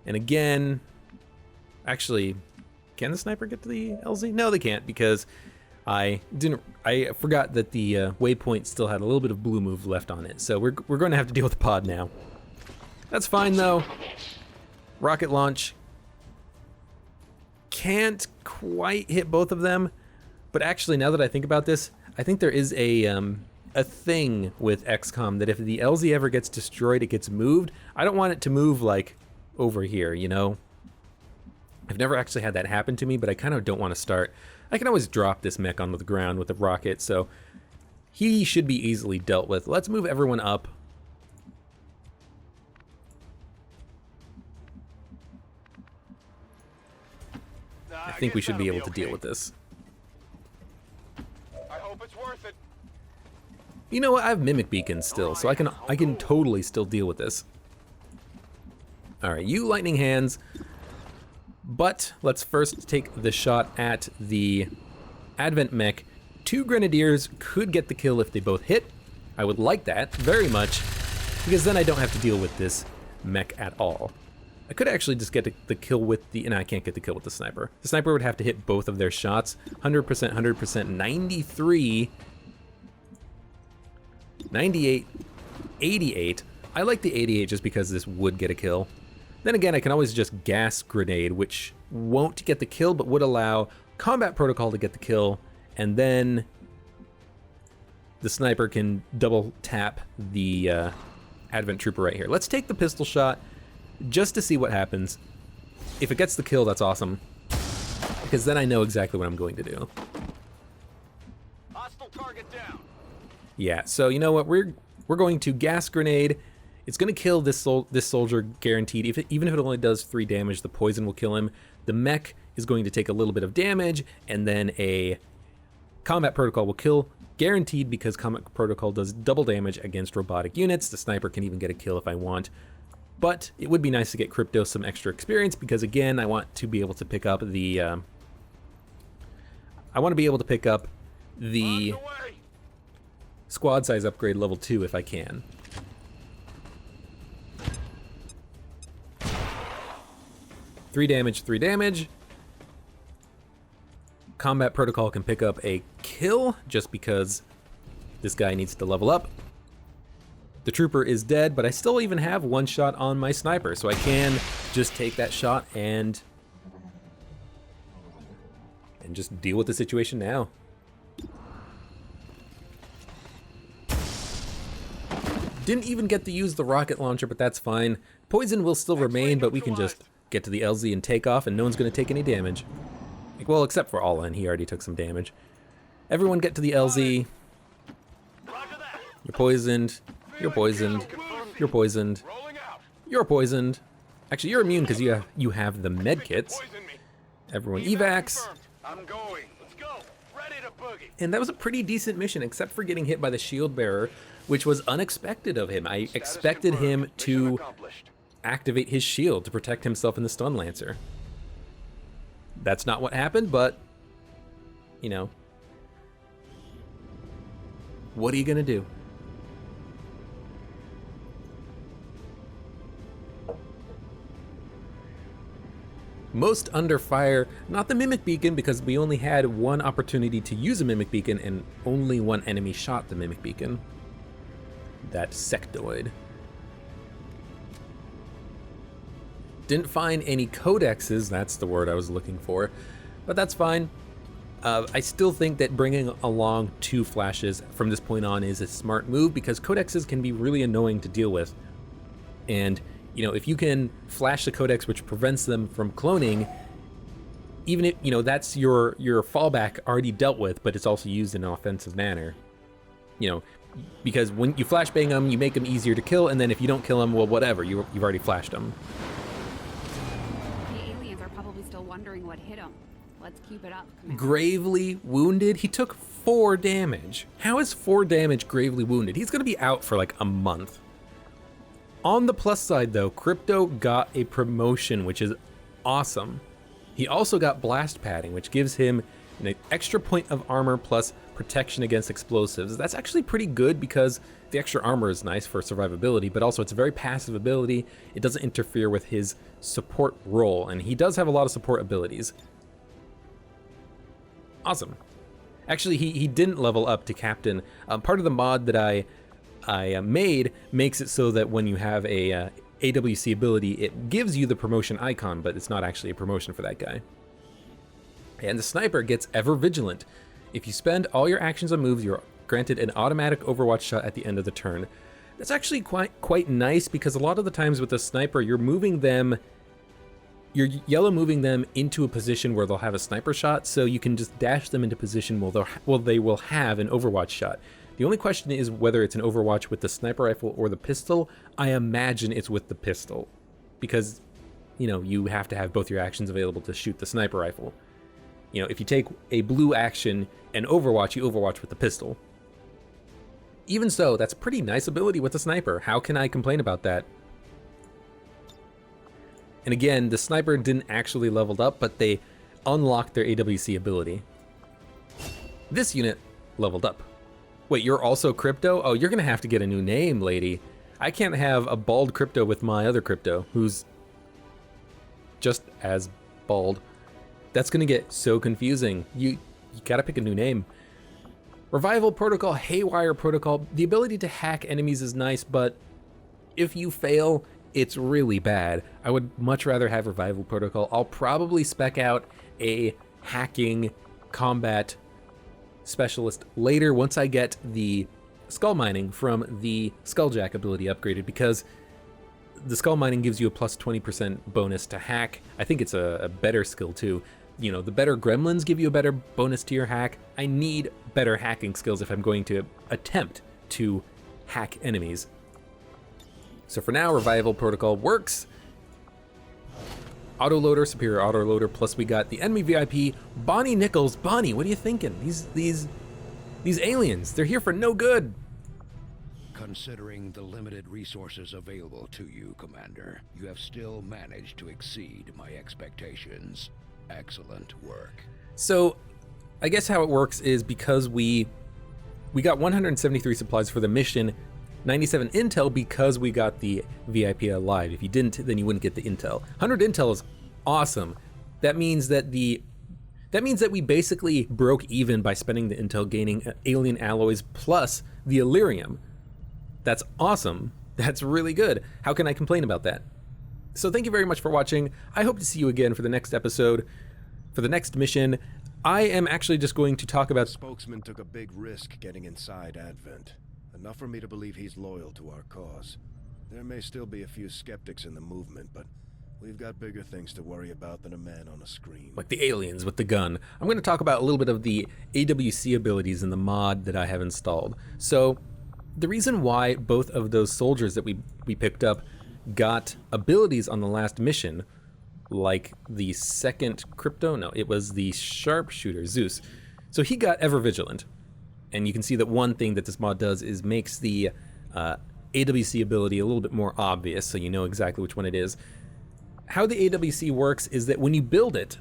And again, actually, can the Sniper get to the LZ? No, they can't, because I forgot that the waypoint still had a little bit of blue move left on it. So we're going to have to deal with the pod now. That's fine though. Rocket launch. Can't quite hit both of them, but actually now that I think about this, I think there is a thing with XCOM that if the LZ ever gets destroyed, it gets moved. I don't want it to move like over here, you know? I've never actually had that happen to me, but I kind of don't want to start. I can always drop this mech onto the ground with a rocket, so he should be easily dealt with. Let's move everyone up. I think we should be able to deal with this. I hope it's worth it. You know what? I have mimic beacons still, so I can totally still deal with this. All right, you lightning hands. But let's first take the shot at the Advent mech. 2 grenadiers could get the kill if they both hit. I would like that very much, because then I don't have to deal with this mech at all. I could actually just get the kill with the... No, I can't get the kill with the Sniper. The Sniper would have to hit both of their shots. 100%, 100%, 93, 98, 88. I like the 88 just because this would get a kill. Then again, I can always just gas grenade, which won't get the kill, but would allow combat protocol to get the kill, and then the Sniper can double tap the Advent Trooper right here. Let's take the pistol shot just to see what happens. If it gets the kill, that's awesome, because then I know exactly what I'm going to do. Hostile target down. Yeah, so you know what? We're going to gas grenade. It's going to kill this soldier guaranteed. Even if it only does 3 damage, the poison will kill him. The mech is going to take a little bit of damage, and then a combat protocol will kill, guaranteed, because combat protocol does double damage against robotic units. The Sniper can even get a kill if I want. But it would be nice to get Crypto some extra experience, because again, I want to be able to pick up the... squad size upgrade level 2 if I can. Three damage. Combat protocol can pick up a kill just because this guy needs to level up. The trooper is dead, but I still even have 1 shot on my Sniper, so I can just take that shot and just deal with the situation now. Didn't even get to use the rocket launcher, but that's fine. Poison will still remain, but we can just get to the LZ and take off, and no one's going to take any damage. Like, well, except for Allen. He already took some damage. Everyone get to the LZ. You're poisoned. You're poisoned. You're poisoned. You're poisoned. Actually, you're immune because you have the med kits. Everyone evacs. I'm going. Let's go. Ready to boogie. And that was a pretty decent mission, except for getting hit by the shield bearer, which was unexpected of him. I expected him to activate his shield to protect himself in the stun lancer. That's not what happened, but, you know, what are you gonna do? Most under fire, not the Mimic Beacon, because we only had one opportunity to use a Mimic Beacon and only one enemy shot the Mimic Beacon. That sectoid. Didn't find any codexes, that's the word I was looking for, but that's fine. I still think that bringing along 2 flashes from this point on is a smart move, because codexes can be really annoying to deal with. And you know, if you can flash the codex, which prevents them from cloning, even if, you know, that's your fallback already dealt with, but it's also used in an offensive manner. You know, because when you flashbang them, you make them easier to kill, and then if you don't kill them, well, whatever, you've already flashed them. The aliens are probably still wondering what hit them. Let's keep it up, Commander. Gravely wounded? He took 4 damage. How is 4 damage gravely wounded? He's gonna be out for like a month. On the plus side though, Crypto got a promotion, which is awesome. He also got blast padding, which gives him an extra point of armor plus protection against explosives. That's actually pretty good because the extra armor is nice for survivability, but also it's a very passive ability. It doesn't interfere with his support role, and he does have a lot of support abilities. Awesome. Actually, he didn't level up to captain. Part of the mod that I made makes it so that when you have a AWC ability, it gives you the promotion icon, but it's not actually a promotion for that guy. And the sniper gets ever vigilant. If you spend all your actions on moves, you're granted an automatic overwatch shot at the end of the turn. That's actually quite nice, because a lot of the times with the sniper, you're yellow moving them into a position where they'll have a sniper shot, so you can just dash them into position where they will have an overwatch shot. The only question is whether it's an overwatch with the sniper rifle or the pistol. I imagine it's with the pistol, because, you know, you have to have both your actions available to shoot the sniper rifle. You know, if you take a blue action and overwatch, you overwatch with the pistol. Even so, that's a pretty nice ability with the sniper. How can I complain about that? And again, the sniper didn't actually level up, but they unlocked their AWC ability. This unit leveled up. Wait, you're also Crypto? Oh, you're gonna have to get a new name, lady. I can't have a bald Crypto with my other Crypto, who's just as bald. That's gonna get so confusing. You gotta pick a new name. Revival Protocol, Haywire Protocol. The ability to hack enemies is nice, but if you fail, it's really bad. I would much rather have Revival Protocol. I'll probably spec out a hacking combat specialist later once I get the skull mining from the Skulljack ability upgraded, because the skull mining gives you a plus 20% bonus to hack. I think it's a better skill too. You know, the better gremlins give you a better bonus to your hack. I need better hacking skills if I'm going to attempt to hack enemies. So for now, Revival Protocol works. Autoloader, superior autoloader, plus we got the enemy VIP, Bonnie Nichols. Bonnie, what are you thinking? These aliens, they're here for no good. Considering the limited resources available to you, Commander, you have still managed to exceed my expectations. Excellent work. So, I guess how it works is because we got 173 supplies for the mission, 97 intel because we got the VIP alive. If you didn't, then you wouldn't get the intel. 100 intel is awesome. That means that we basically broke even by spending the intel, gaining alien alloys plus the Illyrium. That's awesome. That's really good. How can I complain about that? So thank you very much for watching. I hope to see you again for the next episode, for the next mission. I am actually just going to talk about... Spokesman took a big risk getting inside Advent. Enough for me to believe he's loyal to our cause. There may still be a few skeptics in the movement, but We've got bigger things to worry about than a man on a screen. Like the aliens with the gun. I'm going to talk about a little bit of the AWC abilities in the mod that I have installed. So the reason why both of those soldiers that we picked up got abilities on the last mission, like the second crypto, no, it was the sharpshooter, Zeus. So he got ever vigilant. And you can see that one thing that this mod does is makes the AWC ability a little bit more obvious, so you know exactly which one it is. How the AWC works is that when you build it,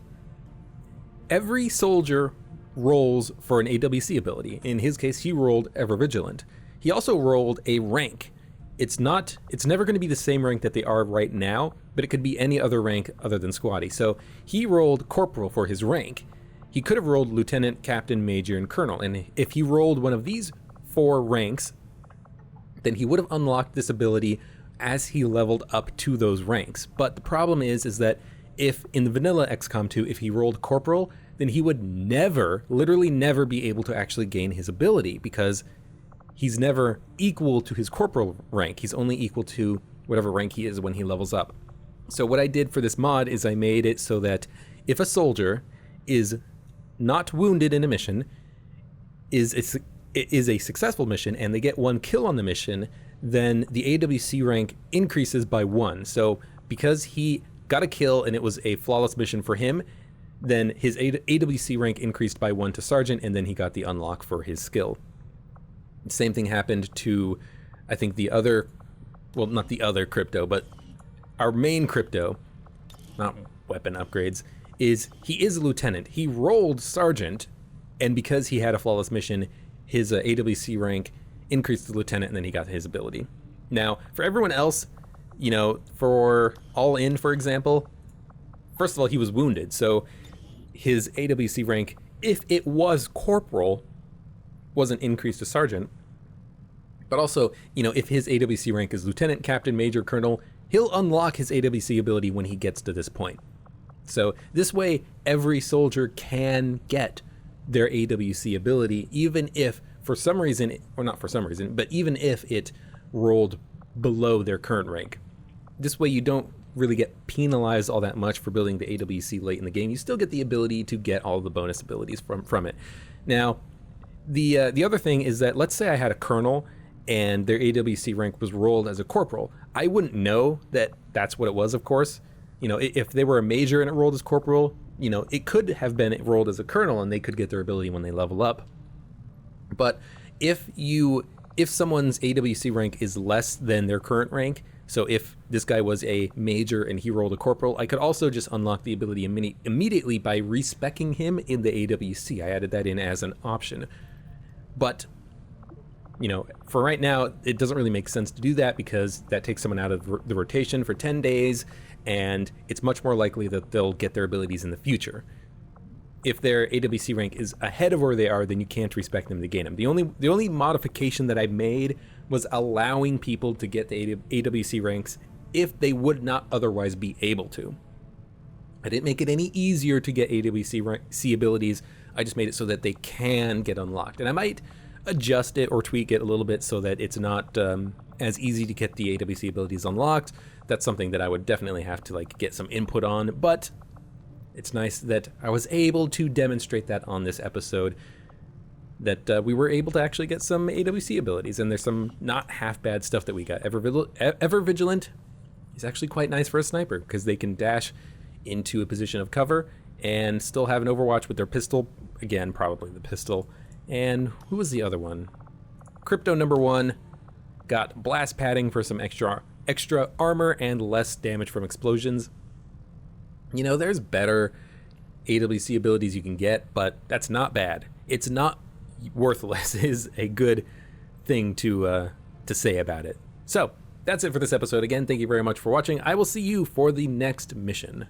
every soldier rolls for an AWC ability. In his case, he rolled ever vigilant. He also rolled a rank. It's never going to be the same rank that they are right now, but it could be any other rank other than squatty. So he rolled corporal for his rank. He could have rolled lieutenant, captain, major, and colonel. And if he rolled one of these 4 ranks, then he would have unlocked this ability as he leveled up to those ranks. But the problem is that if in the vanilla XCOM 2, if he rolled corporal, then he would never, literally never be able to actually gain his ability, because he's never equal to his corporal rank. He's only equal to whatever rank he is when he levels up. So what I did for this mod is I made it so that if a soldier is not wounded in a mission, is a successful mission, and they get 1 kill on the mission, then the AWC rank increases by 1. So because he got a kill and it was a flawless mission for him, then his AWC rank increased by 1 to sergeant, and then he got the unlock for his skill. Same thing happened to, I think, the other, well, not the other crypto, but our main crypto, not weapon upgrades, he is a lieutenant. He rolled sergeant, and because he had a flawless mission, his AWC rank increased to lieutenant, and then he got his ability. Now, for everyone else, you know, for All In, for example, first of all, he was wounded, so his AWC rank, if it was corporal, wasn't increased to sergeant. But also, you know, if his AWC rank is lieutenant, captain, major, colonel, he'll unlock his AWC ability when he gets to this point. So this way, every soldier can get their AWC ability, even if for some reason, or not for some reason, but even if it rolled below their current rank. This way you don't really get penalized all that much for building the AWC late in the game. You still get the ability to get all the bonus abilities from it. Now, the other thing is that, let's say I had a colonel and their AWC rank was rolled as a corporal. I wouldn't know that that's what it was, of course. You know, if they were a major and it rolled as corporal, you know, it could have been rolled as a colonel and they could get their ability when they level up. But if someone's AWC rank is less than their current rank, so if this guy was a major and he rolled a corporal, I could also just unlock the ability immediately by respecking him in the AWC. I added that in as an option. But, you know, for right now, it doesn't really make sense to do that because that takes someone out of the rotation for 10 days, and it's much more likely that they'll get their abilities in the future. If their AWC rank is ahead of where they are, then you can't respect them to gain them. The only modification that I made was allowing people to get the AWC ranks if they would not otherwise be able to. I didn't make it any easier to get AWC abilities. I just made it so that they can get unlocked. And I might adjust it or tweak it a little bit so that it's not as easy to get the AWC abilities unlocked. That's something that I would definitely have to get some input on, but it's nice that I was able to demonstrate that on this episode, that we were able to actually get some AWC abilities, and there's some not half bad stuff that we got. Ever Vigilant is actually quite nice for a sniper because they can dash into a position of cover and still have an overwatch with their pistol. Again, probably the pistol. And who was the other one? Crypto number 1 got blast padding for some extra armor and less damage from explosions. You know, there's better AWC abilities you can get, but that's not bad. It's not worthless is a good thing to say about it. So that's it for this episode. Again, thank you very much for watching. I will see you for the next mission.